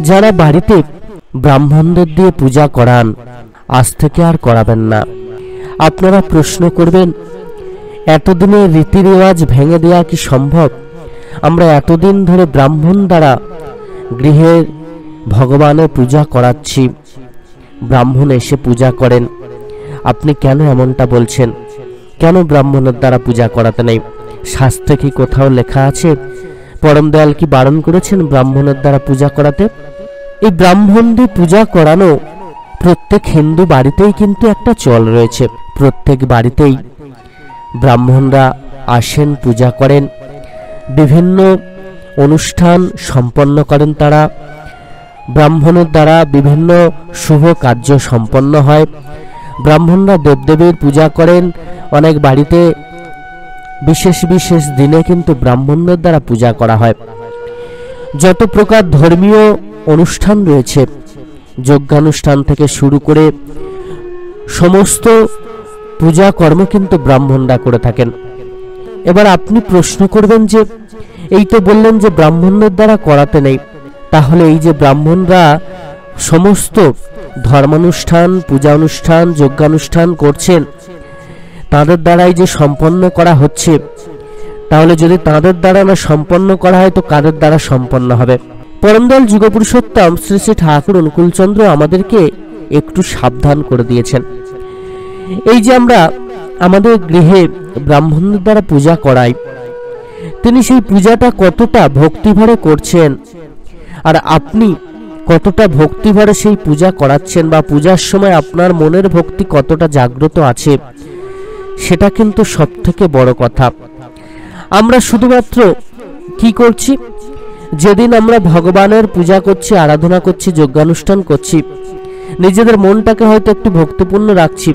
যারা বাড়িতে ব্রাহ্মণদের দিয়ে পূজা করান, আজ থেকে আর করাবেন না। আপনারা প্রশ্ন করবেন, এতদিনের রীতি রেওয়াজ ভেঙে দেওয়া কি সম্ভব? আমরা এতদিন ধরে ব্রাহ্মণ দ্বারা গৃহের ভগবানের পূজা করাচ্ছি, ব্রাহ্মণ এসে পূজা করেন, আপনি কেন এমনটা বলছেন? কেন ব্রাহ্মণের দ্বারা পূজা করাতে নেই? শাস্ত্রে কি কোথাও লেখা আছে? পরম দয়াল কি বারণ করেছেন ব্রাহ্মণের দ্বারা পূজা করাতে? এই ব্রাহ্মণ দিয়ে পূজা করানো প্রত্যেক হিন্দু বাড়িতেই কিন্তু একটা চল রয়েছে। প্রত্যেক বাড়িতেই ব্রাহ্মণরা আসেন, পূজা করেন, বিভিন্ন অনুষ্ঠান সম্পন্ন করেন। তারা ব্রাহ্মণের দ্বারা বিভিন্ন শুভ কার্য সম্পন্ন হয়। ব্রাহ্মণরা দেবদেবীর পূজা করেন। অনেক বাড়িতে বিশেষ বিশেষ দিনে কিন্তু ব্রাহ্মণদের দ্বারা পূজা করা হয়। যত প্রকার ধর্মীয় অনুষ্ঠান রয়েছে, যজ্ঞানুষ্ঠান থেকে শুরু করে সমস্ত পূজা কর্ম কিন্তু ব্রাহ্মণরা করে থাকেন। এবার আপনি প্রশ্ন করবেন যে এই তো বললেন যে ব্রাহ্মণদের দ্বারা করাতে নেই, তাহলে এই যে ব্রাহ্মণরা সমস্ত ধর্মানুষ্ঠান, পূজা অনুষ্ঠান, যজ্ঞানুষ্ঠান করছেন, তাদের দ্বারাই যে সম্পন্ন করা হচ্ছে, তাহলে যদি তাদের দ্বারা না সম্পন্ন করা হয় তো কাদের দ্বারা সম্পন্ন হবে? পরমদয়াল যুগপুরুষোত্তম শ্রী শ্রী ঠাকুর অনুকূলচন্দ্র আমাদেরকে একটু সাবধান করে দিয়েছেন। এই যে আমরা আমাদের গৃহে ব্রাহ্মণদের দ্বারা পূজা করাই, তিনি সেই পূজাটা কতটা ভক্তিভরে করছেন, আর আপনি কতটা ভক্তিভরে সেই পূজা করাচ্ছেন, বা পূজার সময় আপনার মনের ভক্তি কতটা জাগ্রত আছে, সেটা কিন্তু সব থেকে বড় কথা। আমরা শুধুমাত্র কি করছি, যেদিন আমরা ভগবানের পূজা করছি, আরাধনা করছি, যজ্ঞানুষ্ঠান করছি, নিজেদের মনটাকে হয়তো একটু ভক্তিপূর্ণ রাখছি,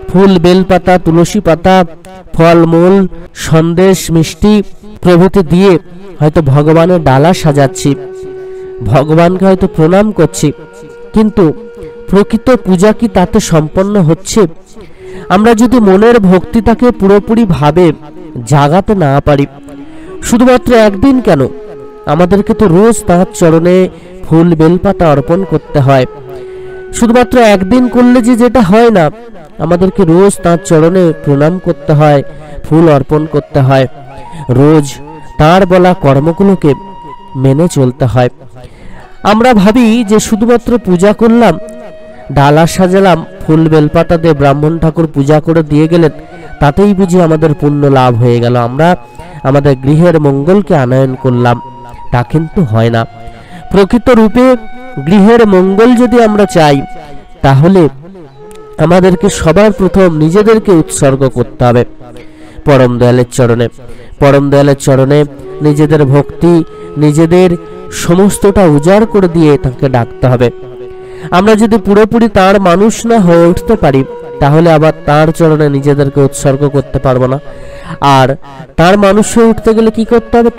ফুল, বেলপাতা, তুলসী পাতা, ফলমূল, সন্দেশ, মিষ্টি প্রভৃতি দিয়ে হয়তো ভগবানের ডালা সাজাচ্ছি, ভগবানকে হয়তো প্রণাম করছি, কিন্তু প্রকৃত পূজা কি তাতে সম্পন্ন হচ্ছে? আমরা যদি মনের ভক্তিটাকে পুরোপুরি ভাবে জাগাতে না পারি, শুধুমাত্র একদিন কেন, আমাদেরকে তো রোজ তাঁর চরণে ফুল বেলপাতা অর্পণ করতে হয়। শুধুমাত্র একদিন করলে যে যেটা হয় না, আমাদেরকে রোজ তাঁর চরণে প্রণাম করতে হয়, ফুল অর্পণ করতে হয়, রোজ তাঁর বলা কর্মগুলোকে মেনে চলতে হয়। আমরা ভাবি যে শুধুমাত্র পূজা করলাম, ডালা সাজালাম, ফুল বেলপাতা দিয়ে ব্রাহ্মণ ঠাকুর পূজা করে দিয়ে গেলেন, তাতেই বুঝি আমাদের পুণ্য লাভ হয়ে গেল, আমরা আমাদের গৃহের মঙ্গলকে আনয়ন করলাম। তা কিন্তু হয় না। প্রকৃত রূপে গৃহের মঙ্গল যদি আমরা চাই, তাহলে আমাদেরকে সবার প্রথম নিজেদেরকে উৎসর্গ করতে হবে পরম দয়ালের চরণে। পরম দয়ালের চরণে নিজেদের ভক্তি, নিজেদের সমস্তটা উজাড় করে দিয়ে তাকে ডাকতে হবে। আমরা যদি পুরোপুরি তার মানুষ না হয়ে উঠতে পারি, তাহলে আবার তার চরণে নিজেদেরকে উৎসর্গ করতে পারবো না। আর তার মানুষ হয়ে উঠতে গেলে কি করতে হবে?